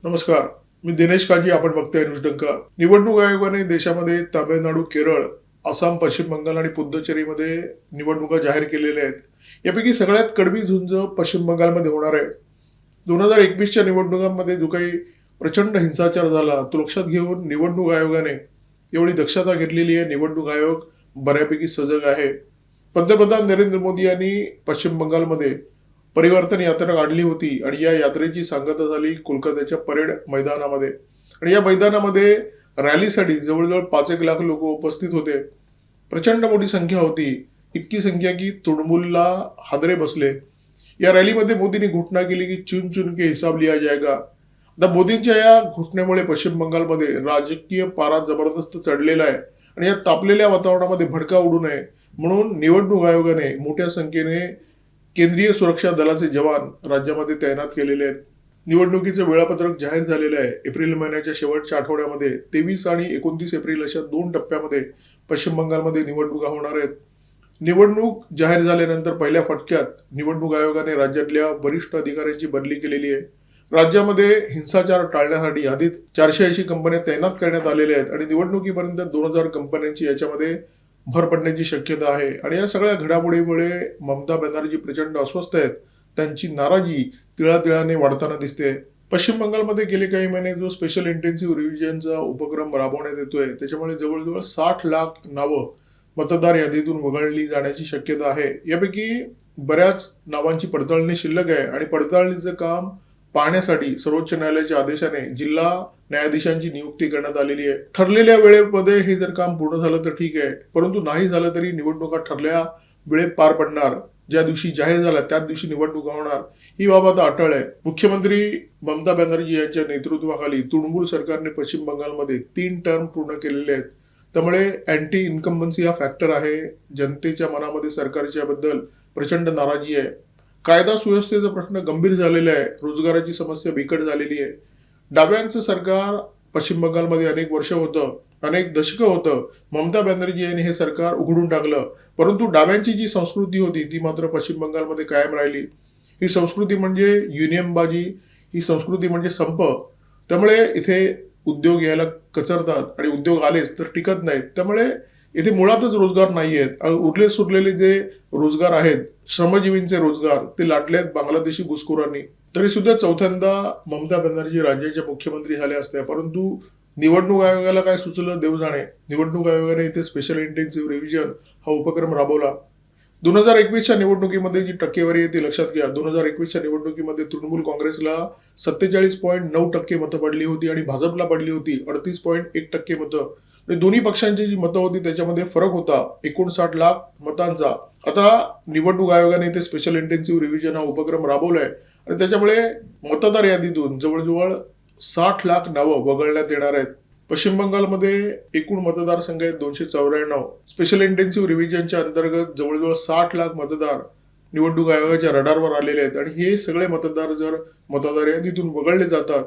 नमस्कार. मी दिनेश काजी. आपण बघताय न्यूज डंका. निवडणूक आयोगाने देशामध्ये तामिळनाडू, केरळ, आसाम, पश्चिम बंगाल आणि पुद्दचेरीमध्ये निवडणुका जाहीर केलेल्या आहेत. यापैकी सगळ्यात कडवी झुंज पश्चिम बंगालमध्ये होणार आहे. 2021च्या निवडणुकांमध्ये जो काही प्रचंड हिंसाचार झाला तो लक्षात घेऊन निवडणूक आयोगाने एवढी दक्षता घेतलेली आहे. निवडणूक आयोग बऱ्यापैकी सजग आहे. पंतप्रधान नरेंद्र मोदी यांनी पश्चिम बंगालमध्ये परिवर्तन यात्रा काढली होती आणि या यात्रेची सांगता झाली कोलकात्याच्या परेड मैदानामध्ये. आणि या मैदानामध्ये रॅलीसाठी जवळजवळ 5-1 लाख लोक उपस्थित होते. प्रचंड मोठी संख्या होती. इतकी संख्या की तृणमूलला हादरे बसले. या रॅलीमध्ये मोदींनी घोषणा केली की चुन चुन के हिसाब लिया जाएगा. आता मोदींच्या या घोषणेमुळे पश्चिम बंगालमध्ये राजकीय पारा जबरदस्त चढलेला आहे आणि या तापलेल्या वातावरणामध्ये भडका उडू नये म्हणून निवडणूक आयोगाने मोठ्या संख्येने केंद्रीय सुरक्षा दलाचे जवान राज्यामध्ये तैनात केलेले आहेत. निवडणुकीचे वेळापत्रक जाहीर झालेले आहे. एप्रिल महिन्याच्या शेवटच्या आठवड्यामध्ये 23 आणि 29 एप्रिल अशा 2 टप्प्यामध्ये पश्चिम बंगालमध्ये निवडणुका होणार आहेत. निवडणूक जाहीर झाल्यानंतर पहिल्या फटक्यात निवडणूक आयोगाने राज्यातल्या वरिष्ठ अधिकाऱ्यांची बदली केलेली आहे. राज्यामध्ये हिंसाचार टाळण्यासाठी आधीच 480 कंपन्या तैनात करण्यात आलेल्या आहेत आणि निवडणुकीपर्यंत 2000 कंपन्यांची याच्यामध्ये भर पडण्याची शक्यता आहे. आणि या सगळ्या घडामोडीमुळे ममता बॅनर्जी प्रचंड अस्वस्थ आहेत. त्यांची नाराजी तिळातिळाने वाढताना दिसते. पश्चिम बंगालमध्ये गेले काही महिने जो स्पेशल इंटेन्सिव्ह रिव्हिजनचा उपक्रम राबवण्यात येतोय त्याच्यामुळे जवळजवळ 60 लाख नावं मतदार यादीतून वगळली जाण्याची शक्यता आहे. यापैकी बऱ्याच नावांची पडताळणी शिल्लक आहे आणि पडताळणीचं काम पाहण्यासाठी सर्वोच्च न्यायालयाच्या आदेशाने जिल्हा न्यायाधीशांची नियुक्ती करण्यात आलेली आहे. ठरलेल्या वेळेमध्ये हे जर काम पूर्ण झालं तर ठीक आहे, परंतु नाही झालं तरी निवडणुका ठरल्या वेळेत पार पडणार. ज्या दिवशी जाहीर झाला त्याच दिवशी निवडणुका होणार, ही बाब आता अटळ आहे. मुख्यमंत्री ममता बॅनर्जी यांच्या नेतृत्वाखाली तृणमूल सरकारने पश्चिम बंगालमध्ये 3 टर्म पूर्ण केलेले आहेत. त्यामुळे अँटी इन्कम्बन्सी हा फॅक्टर आहे. जनतेच्या मनामध्ये सरकारच्या बद्दल प्रचंड नाराजी आहे. कायदा सुव्यवस्थेचा प्रश्न गंभीर झालेला आहे. रोजगाराची समस्या बिकट झालेली आहे. डाव्यांचं सरकार पश्चिम बंगालमध्ये अनेक वर्ष होतं, अनेक दशकं होतं. ममता बॅनर्जी यांनी हे सरकार उघडून टाकलं, परंतु डाव्यांची जी संस्कृती होती ती मात्र पश्चिम बंगालमध्ये कायम राहिली. ही संस्कृती म्हणजे युनियनबाजी, ही संस्कृती म्हणजे संप. त्यामुळे इथे उद्योग यायला कचरतात आणि उद्योग आलेच तर टिकत नाहीत. त्यामुळे इथे मुळातच रोजगार नाही आहेत. उरले सुरलेले जे रोजगार आहेत, श्रमजीवींचे रोजगार, ते लाटलेत बांगलादेशी घुसखोरांनी. तरी सुद्धा चौथ्यांदा ममता बॅनर्जी राज्याच्या मुख्यमंत्री झाल्या असत्या, परंतु निवडणूक आयोगाला काय सुचलं देव जाणे. निवडणूक आयोगाने इथे स्पेशल इंटेन्सिव्ह रिव्हिजन हा उपक्रम राबवला. 2021च्या निवडणुकीमध्ये जी टक्केवारी आहे ती लक्षात घ्या. 2021च्या निवडणुकीमध्ये तृणमूल काँग्रेसला 47.9% मतं पडली होती आणि भाजपला पडली होती 38.1% मतं. दोन्ही पक्षांची जी मतं होती त्याच्यामध्ये फरक होता 59 लाख मतांचा. आता निवडणूक आयोगाने इथे स्पेशल इंटेन्सिव्ह रिव्हिजन हा उपक्रम राबवलाय आणि त्याच्यामुळे मतदार यादीतून जवळजवळ 60 लाख नावं वगळण्यात येणार आहेत. पश्चिम बंगालमध्ये एकूण मतदारसंघ आहेत 294. स्पेशल इंटेन्सिव्ह रिव्हिजनच्या अंतर्गत जवळजवळ 60 लाख मतदार निवडणूक आयोगाच्या रडारवर आलेले आहेत आणि हे सगळे मतदार जर मतदार यादीतून वगळले जातात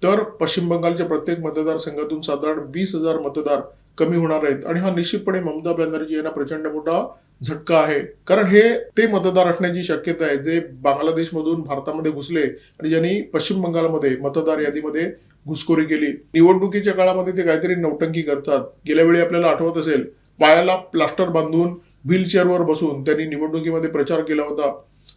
तर पश्चिम बंगालच्या प्रत्येक मतदारसंघातून साधारण 20,000 मतदार कमी होणार आहेत. आणि हा निश्चितपणे ममता बॅनर्जी यांना प्रचंड मोठा झटका आहे. कारण हे ते मतदार असण्याची शक्यता आहे जे बांगलादेशमधून भारतामध्ये घुसले आणि ज्यांनी पश्चिम बंगालमध्ये मतदार यादीमध्ये घुसखोरी केली. निवडणुकीच्या काळामध्ये ते काहीतरी नौटंकी करतात. गेल्या वेळी आपल्याला आठवत असेल, पायाला प्लास्टर बांधून व्हीलचेअरवर बसून त्यांनी निवडणुकीमध्ये प्रचार केला होता.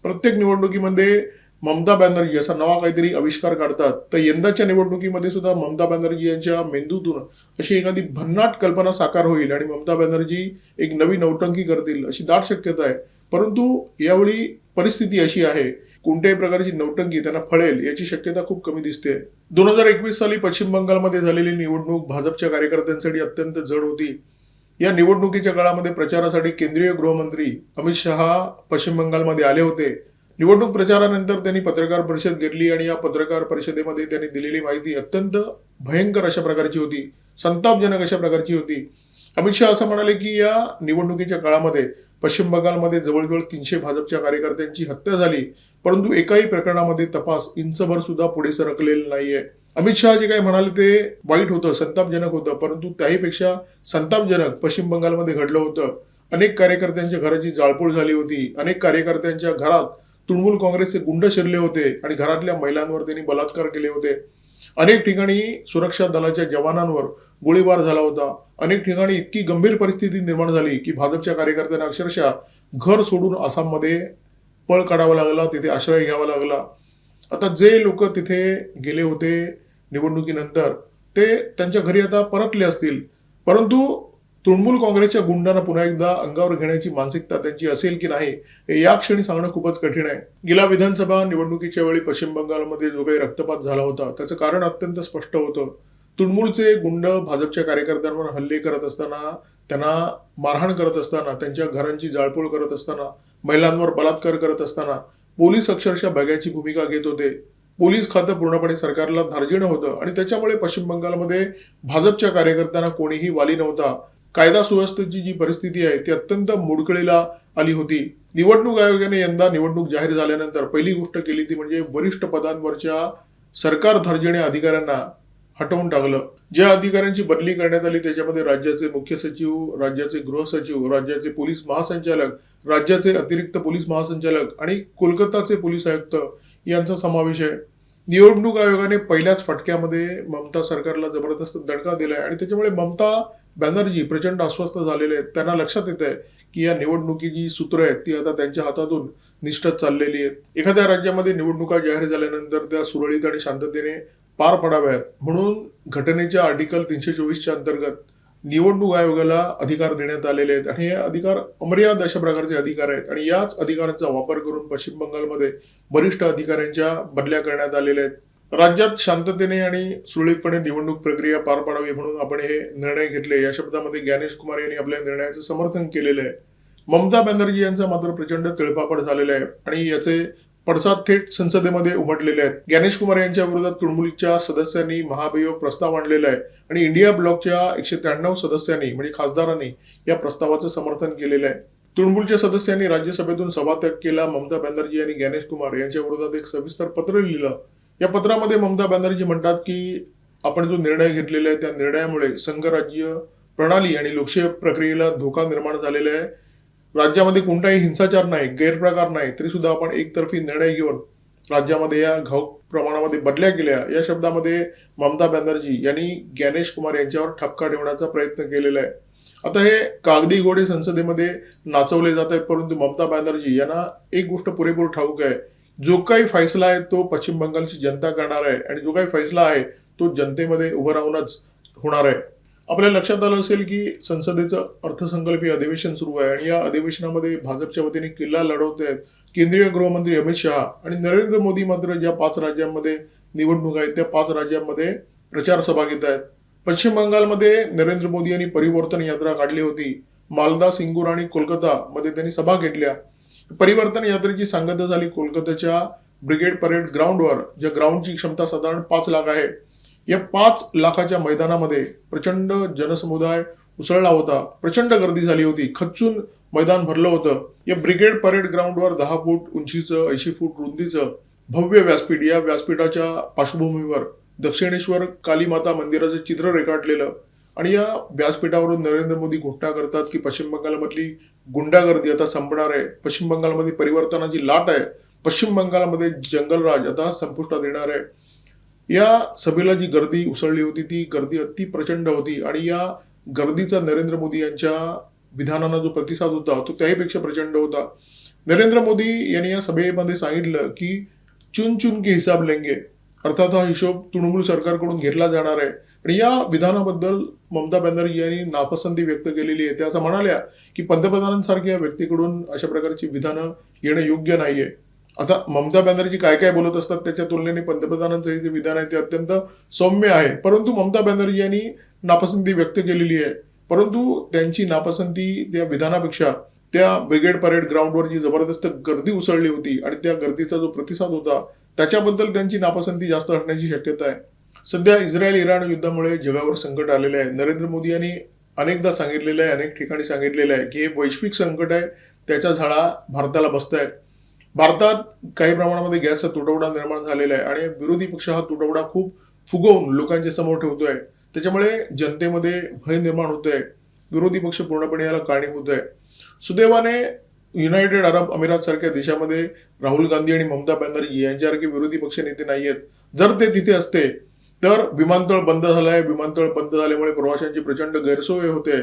प्रत्येक निवडणुकीमध्ये ममता बॅनर्जी असा नवा काहीतरी आविष्कार काढतात. तर यंदाच्या निवडणुकीमध्ये सुद्धा ममता बॅनर्जी यांच्या मेंदूतून अशी एखादी भन्नाट कल्पना साकार होईल आणि ममता बॅनर्जी एक नवी नौटंकी करतील अशी दाट शक्यता आहे. परंतु यावेळी परिस्थिती अशी आहे, कोणत्याही प्रकारची नौटंकी त्यांना फळेल याची शक्यता खूप कमी दिसते. 2021 साली पश्चिम बंगालमध्ये झालेली निवडणूक भाजपच्या कार्यकर्त्यांसाठी अत्यंत जड होती. या निवडणुकीच्या काळामध्ये प्रचारासाठी केंद्रीय गृहमंत्री अमित शहा पश्चिम बंगालमध्ये आले होते. निवडणूक प्रचारानंतर त्यांनी पत्रकार परिषद घेतली आणि या पत्रकार परिषदेमध्ये त्यांनी दिलेली माहिती अत्यंत भयंकर अशा प्रकारची होती, संतापजनक अशा प्रकारची होती. अमित शहा असं म्हणाले की या निवडणुकीच्या काळामध्ये पश्चिम बंगालमध्ये जवळजवळ 300 भाजपच्या कार्यकर्त्यांची हत्या झाली, परंतु एकाही प्रकरणामध्ये तपास इंचभर सुद्धा पुढे सरकलेला नाहीये. अमित शहा जे काही म्हणाले ते वाईट होतं, संतापजनक होतं, परंतु त्याहीपेक्षा संतापजनक पश्चिम बंगालमध्ये घडलं होतं. अनेक कार्यकर्त्यांच्या घराची जाळपोळ झाली होती. अनेक कार्यकर्त्यांच्या घरात तृणमूल काँग्रेसचे गुंड शिरले होते आणि घरातल्या महिलांवर त्यांनी बलात्कार केले होते. अनेक ठिकाणी सुरक्षा दलाच्या जवानांवर गोळीबार झाला होता. अनेक ठिकाणी इतकी गंभीर परिस्थिती निर्माण झाली की भाजपच्या कार्यकर्त्यांना अक्षरशः घर सोडून आसाममध्ये पळ काढावा लागला, तिथे आश्रय घ्यावा लागला. आता जे लोक तिथे गेले होते निवडणुकीनंतर ते त्यांच्या घरी आता परतले असतील, परंतु तृणमूल काँग्रेसच्या गुंडांना पुन्हा एकदा अंगावर घेण्याची मानसिकता त्यांची असेल की नाही हे या क्षणी सांगणं खूपच कठीण आहे. गेल्या विधानसभा निवडणुकीच्या वेळी पश्चिम बंगालमध्ये जो काही रक्तपात झाला होता त्याचं कारण अत्यंत स्पष्ट होतं. तृणमूलचे गुंड भाजपच्या कार्यकर्त्यांवर हल्ले करत असताना, त्यांना मारहाण करत असताना, त्यांच्या घरांची जाळपोळ करत असताना, महिलांवर बलात्कार करत असताना पोलीस अक्षरशः बघ्याची भूमिका घेत होते. पोलीस खातं पूर्णपणे सरकारला धार्जिणं होतं आणि त्याच्यामुळे पश्चिम बंगालमध्ये भाजपच्या कार्यकर्त्यांना कोणीही वाली नव्हता. कायदा सुव्यवस्थेची जी परिस्थिती आहे ती अत्यंत मोडकळीला आली होती. निवडणूक आयोगाने यंदा निवडणूक जाहीर झाल्यानंतर पहिली गोष्ट केली ती म्हणजे वरिष्ठ पदांवरच्या सरकार धार्जिणे अधिकाऱ्यांना हटवून टाकलं. ज्या अधिकाऱ्यांची बदली करण्यात आली त्याच्यामध्ये राज्याचे मुख्य सचिव, राज्याचे गृह सचिव, राज्याचे पोलीस महासंचालक, राज्याचे अतिरिक्त पोलीस महासंचालक आणि कोलकाताचे पोलीस आयुक्त यांचा समावेश आहे. निवडणूक आयोगाने पहिल्याच फटक्यामध्ये ममता सरकारला जबरदस्त दणका दिलाय आणि त्याच्यामुळे ममता बॅनर्जी प्रचंड अस्वस्थ झालेले आहेत. त्यांना लक्षात येत आहे की या निवडणुकीची सूत्र आहेत ती आता त्यांच्या हातातून निष्ठत चाललेली आहेत. एखाद्या राज्यामध्ये निवडणुका जाहीर झाल्यानंतर त्या सुरळीत आणि शांततेने पार पडाव्यात म्हणून घटनेच्या आर्टिकल 324च्या अंतर्गत निवडणूक आयोगाला अधिकार देण्यात आलेले आहेत आणि हे अधिकार अमर्याद अशा प्रकारचे अधिकार आहेत आणि याच अधिकारांचा वापर करून पश्चिम बंगालमध्ये वरिष्ठ अधिकाऱ्यांच्या बदल्या करण्यात आलेल्या आहेत. राज्यात शांततेने आणि सुरळीतपणे निवडणूक प्रक्रिया पार पाडावी म्हणून आपण हे निर्णय घेतले, या शब्दामध्ये ज्ञानेश कुमार यांनी आपल्या निर्णयाचं समर्थन केलेलं आहे. ममता बॅनर्जी यांचा मात्र प्रचंड तिळपापड झालेला आहे आणि याचे पडसाद थेट संसदेमध्ये उमटलेले आहेत. ज्ञानेश कुमार यांच्या विरोधात तृणमूलच्या सदस्यांनी महाभियोग प्रस्ताव आणलेला आहे आणि इंडिया ब्लॉकच्या 193 सदस्यांनी म्हणजे खासदारांनी या प्रस्तावाचं समर्थन केलेलं आहे. तृणमूलच्या सदस्यांनी राज्यसभेतून सभात्याग केला. ममता बॅनर्जी आणि ज्ञानेश कुमार यांच्या विरोधात एक सविस्तर पत्र लिहिलं. या पत्रामध्ये ममता बॅनर्जी म्हणतात की आपण जो निर्णय घेतलेला आहे त्या निर्णयामुळे संघराज्य प्रणाली आणि लोकशाही प्रक्रियेला धोका निर्माण झालेला आहे. राज्यामध्ये कोणताही हिंसाचार नाही, गैरप्रकार नाही, तरी सुद्धा आपण एकतर्फी निर्णय घेऊन राज्यामध्ये या घाऊक प्रमाणामध्ये बदल्या केल्या. या शब्दामध्ये ममता बॅनर्जी यांनी ज्ञानेश कुमार यांच्यावर ठपका ठेवण्याचा प्रयत्न केलेला आहे. आता हे कागदी घोडे संसदेमध्ये नाचवले जात आहेत, परंतु ममता बॅनर्जी यांना एक गोष्ट पुरेपूर ठाऊक आहे, जो काही फैसला आहे तो पश्चिम बंगालची जनता करणार आहे आणि जो काही फैसला आहे तो जनतेमध्ये उभं राहूनच होणार आहे. आपल्या लक्षात आलं असेल की संसदेचं अर्थसंकल्पीय अधिवेशन सुरू आहे आणि या अधिवेशनामध्ये भाजपच्या वतीने किल्ला लढवत आहेत केंद्रीय गृहमंत्री अमित शहा आणि नरेंद्र मोदी मात्र ज्या 5 राज्यांमध्ये निवडणूक आहेत त्या 5 राज्यांमध्ये प्रचार सभा घेत आहेत. पश्चिम बंगालमध्ये नरेंद्र मोदी यांनी परिवर्तन यात्रा काढली होती. मालदा, सिंगूर आणि कोलकाता मध्ये त्यांनी सभा घेतल्या. परिवर्तन यात्रेची सांगता झाली कोलकाताच्या ब्रिगेड परेड ग्राउंडवर, ज्या ग्राउंडची क्षमता साधारण 5 लाख आहे. या 5 लाखाच्या मैदानामध्ये प्रचंड जनसमुदाय उसळला होता. प्रचंड गर्दी झाली होती. खच्चून मैदान भरलं होतं. या ब्रिगेड परेड ग्राउंडवर 10 फूट उंचीचं, 80 फूट रुंदीचं भव्य व्यासपीठ, या व्यासपीठाच्या पार्श्वभूमीवर दक्षिणेश्वर काली माता मंदिराचं चित्र रेखाटलेलं आणि या व्यासपीठावरून नरेंद्र मोदी घोषणा करतात की पश्चिम बंगालमधली गुंडागर्दी आता संपणार आहे. पश्चिम बंगालमध्ये परिवर्तनाची लाट आहे. पश्चिम बंगालमध्ये जंगलराज आता संपुष्टात येणार आहे. या सभेला जी गर्दी उसळली होती ती गर्दी अति प्रचंड होती आणि या गर्दीचा नरेंद्र मोदी यांच्या विधानांना जो प्रतिसाद होता तो त्याहीपेक्षा प्रचंड होता. नरेंद्र मोदी यांनी या सभेमध्ये सांगितलं की चुन चुन के हिसाब लेंगे, अर्थात हा हिशोब तृणमूल सरकारकडून घेतला जाणार आहे. आणि या विधानाबद्दल ममता बॅनर्जी यांनी नापसंती व्यक्त केलेली आहे. त्या असं म्हणाल्या की पंतप्रधानांसारख्या व्यक्तीकडून अशा प्रकारची विधानं येणं योग्य नाहीये. आता ममता बॅनर्जी काय काय बोलत असतात त्याच्या तुलनेने पंतप्रधानांचं हे जे विधान आहे ते अत्यंत सौम्य आहे, परंतु ममता बॅनर्जी यांनी नापसंती व्यक्त केलेली आहे. परंतु त्यांची नापसंती त्या विधानापेक्षा त्या ब्रिगेड परेड ग्राउंडवर जी जबरदस्त गर्दी उसळली होती आणि त्या गर्दीचा जो प्रतिसाद होता त्याच्याबद्दल त्यांची नापसंती जास्त असण्याची शक्यता आहे. सध्या इस्रायल-इराण युद्धामुळे जगावर संकट आलेलं आहे. नरेंद्र मोदी यांनी अनेकदा सांगितलेलं आहे, अनेक ठिकाणी सांगितलेलं आहे की हे वैश्विक संकट आहे, त्याच्या झळा भारताला बसतायत. भारतात काही प्रमाणामध्ये गॅसचा तुटवडा निर्माण झालेला आहे आणि विरोधी पक्ष हा तुटवडा खूप फुगवून लोकांच्या समोर ठेवतोय. त्याच्यामुळे जनतेमध्ये भय निर्माण होतोय. विरोधी पक्ष पूर्णपणे याला कारणीभूत आहे. सुदैवाने युनायटेड अरब अमिरात सारख्या देशामध्ये राहुल गांधी आणि ममता बॅनर्जी यांच्यासारखे विरोधी पक्ष नेते नाहीयेत. जर ते तिथे असते तर विमानतळ बंद झालाय, विमानतळ बंद झाल्यामुळे प्रवाशांची प्रचंड गैरसोय होते.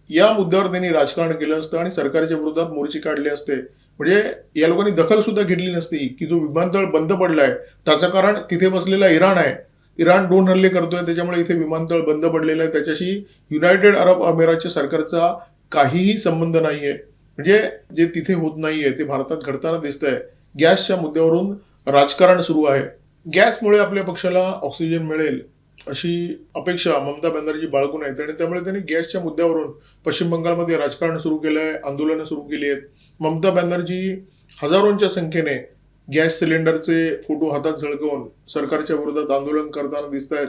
या मुद्द्यावर त्यांनी राजकारण केलं असतं आणि सरकारच्या विरोधात मोर्चे काढले असते. म्हणजे या लोकांनी दखल सुद्धा घेतली नसती की जो विमानतळ बंद पडलाय त्याचं कारण तिथे बसलेला इराण आहे. इराण ड्रोन हल्ले करतोय, त्याच्यामुळे इथे विमानतळ बंद पडलेलं आहे. त्याच्याशी युनायटेड अरब अमिरातच्या सरकारचा काहीही संबंध नाहीये. म्हणजे जे तिथे होत नाहीये ते भारतात घडताना दिसतंय. गॅसच्या मुद्द्यावरून राजकारण सुरू आहे. गॅसमुळे आपल्या पक्षाला ऑक्सिजन मिळेल अशी अपेक्षा ममता बॅनर्जी बाळगून आहेत आणि त्यामुळे त्यांनी गॅसच्या मुद्द्यावरून पश्चिम बंगालमध्ये राजकारण सुरू केलंय, आंदोलनं सुरू केली आहेत. ममता बॅनर्जी हजारोंच्या संख्येने गॅस सिलेंडरचे फोटो हातात झळकवून सरकारच्या विरोधात आंदोलन करताना दिसत आहेत.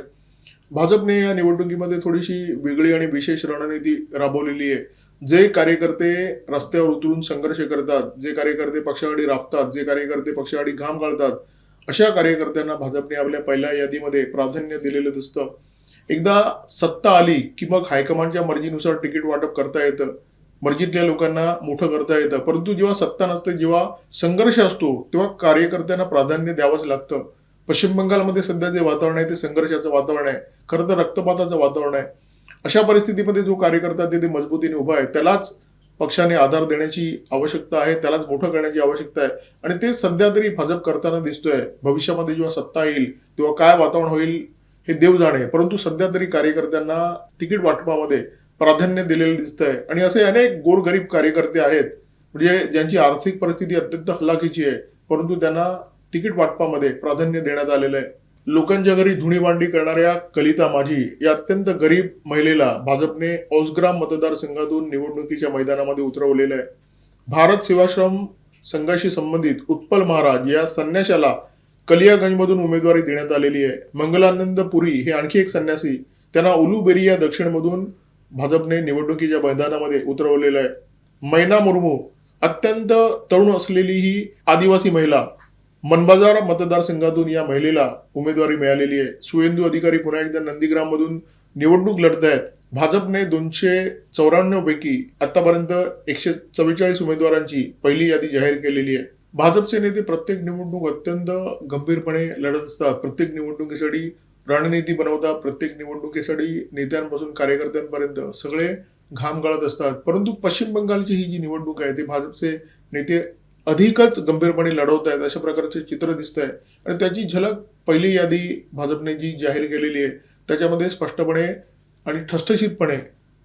भाजपने या निवडणुकीमध्ये थोडीशी वेगळी आणि विशेष रणनीती राबवलेली आहे. जे कार्यकर्ते रस्त्यावर उतरून संघर्ष करतात, जे कार्यकर्ते पक्षाकडे राबतात, जे कार्यकर्ते पक्षाकडे घाम गाळतात, अशा कार्यकर्त्यांना भाजपने आपल्या पहिल्या यादीमध्ये प्राधान्य दिलेलं दिसतं. एकदा सत्ता आली की मग हायकमांडच्या मर्जीनुसार तिकीट वाटप करता येतं, मर्जीतल्या लोकांना मोठं करता येतं. परंतु जेव्हा सत्ता नसते, जेव्हा संघर्ष असतो, तेव्हा कार्यकर्त्यांना प्राधान्य द्यावंच लागतं. पश्चिम बंगालमध्ये सध्या जे वातावरण आहे ते संघर्षाचं वातावरण आहे, खरं तर रक्तपाताचं वातावरण आहे. अशा परिस्थितीमध्ये जो कार्यकर्ता ते मजबूतीने उभा आहे त्यालाच पक्षाने आधार देण्याची आवश्यकता आहे, त्यालाच मोठं करण्याची आवश्यकता आहे आणि ते सध्या तरी भाजप करताना दिसतोय. भविष्यामध्ये जेव्हा सत्ता येईल तेव्हा काय वातावरण होईल हे देव जाणे. परंतु सध्या तरी कार्यकर्त्यांना तिकीट वाटपामध्ये प्राधान्य दिलेलं दिसतंय आणि असे अनेक गोरगरीब कार्यकर्ते आहेत म्हणजे ज्यांची आर्थिक परिस्थिती अत्यंत हलाखीची आहे, परंतु त्यांना तिकीट वाटपामध्ये प्राधान्य देण्यात आलेलं आहे. लोकांच्या घरी धुणी भांडी करणाऱ्या कलिता माझी या अत्यंत गरीब महिलेला भाजपने औसग्राम मतदारसंघातून निवडणुकीच्या मैदानामध्ये उतरवलेलं आहे. भारत सेवाश्रम संघाशी संबंधित उत्पल महाराज या संन्याशाला कलियागंजमधून उमेदवारी देण्यात आलेली आहे. मंगलानंद पुरी हे आणखी एक संन्यासी, त्यांना उलुबेरिया दक्षिणमधून भाजपने निवडणुकीच्या मैदानामध्ये उतरवलेलं आहे. मैना मुर्मू अत्यंत तरुण असलेली ही आदिवासी महिला, मनबाजार मतदारसंघातून या महिलेला उमेदवारी मिळालेली आहे. सुवेंदू अधिकारी पुन्हा एकदा नंदीग्राम मधून निवडणूक लढत आहेत. भाजपने 294 पैकी आतापर्यंत 144 उमेदवारांची पहिली यादी जाहीर केलेली आहे. भाजपचे नेते प्रत्येक निवडणूक अत्यंत गंभीरपणे लढत असतात. प्रत्येक निवडणुकीसाठी रणनीती बनवतात. प्रत्येक निवडणुकीसाठी नेत्यांपासून कार्यकर्त्यांपर्यंत सगळे घाम गाळत असतात. परंतु पश्चिम बंगालची ही जी निवडणूक आहे ती भाजपचे नेते अधिकच गंभीरपणे लढवत आहेत अशा प्रकारचे चित्र दिसत आहे आणि त्याची झलक पहिली यादी भाजपने जी जाहीर केलेली आहे त्याच्यामध्ये स्पष्टपणे आणि ठसठशीतपणे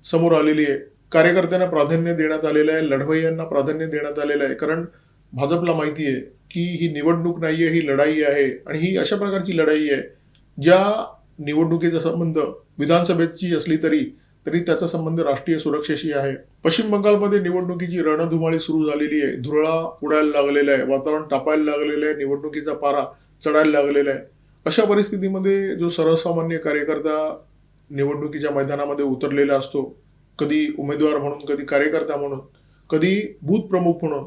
समोर आलेली आहे. कार्यकर्त्यांना प्राधान्य देण्यात आलेलं आहे, लढवय्यांना प्राधान्य देण्यात आलेलं आहे. कारण भाजपला माहिती आहे की ही निवडणूक नाहीये, ही लढाई आहे आणि ही अशा प्रकारची लढाई आहे ज्या निवडणुकीचा संबंध विधानसभेची असली तरी त्याचा संबंध राष्ट्रीय सुरक्षेशी आहे. पश्चिम बंगालमध्ये निवडणुकीची रणधुमाळी सुरू झालेली आहे. धुरळा उडायला लागलेला आहे, वातावरण तापायला लागलेलं आहे, निवडणुकीचा पारा चढायला लागलेला आहे. अशा परिस्थितीमध्ये जो सर्वसामान्य कार्यकर्ता निवडणुकीच्या मैदानामध्ये उतरलेला असतो, कधी उमेदवार म्हणून, कधी कार्यकर्ता म्हणून, कधी बूथ प्रमुख म्हणून,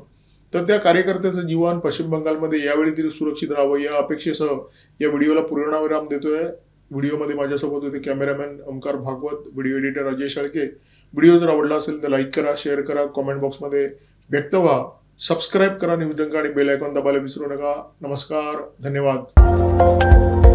तर त्या कार्यकर्त्याचं जीवन पश्चिम बंगालमध्ये यावेळी तरी सुरक्षित राहावं या अपेक्षेसह या व्हिडिओला पूर्णविराम देतोय. व्हिडिओमध्ये माझ्यासोबत होते cameraman Omkar Bhagwat, video editor Ajay Shalke. Video जर आवडला असेल तर लाईक करा, शेअर करा, कॉमेंट बॉक्समध्ये व्यक्त व्हा, सबस्क्राईब करा न्यूज डंका आणि बेल आयकॉन दाबायला विसरू नका. नमस्कार, धन्यवाद.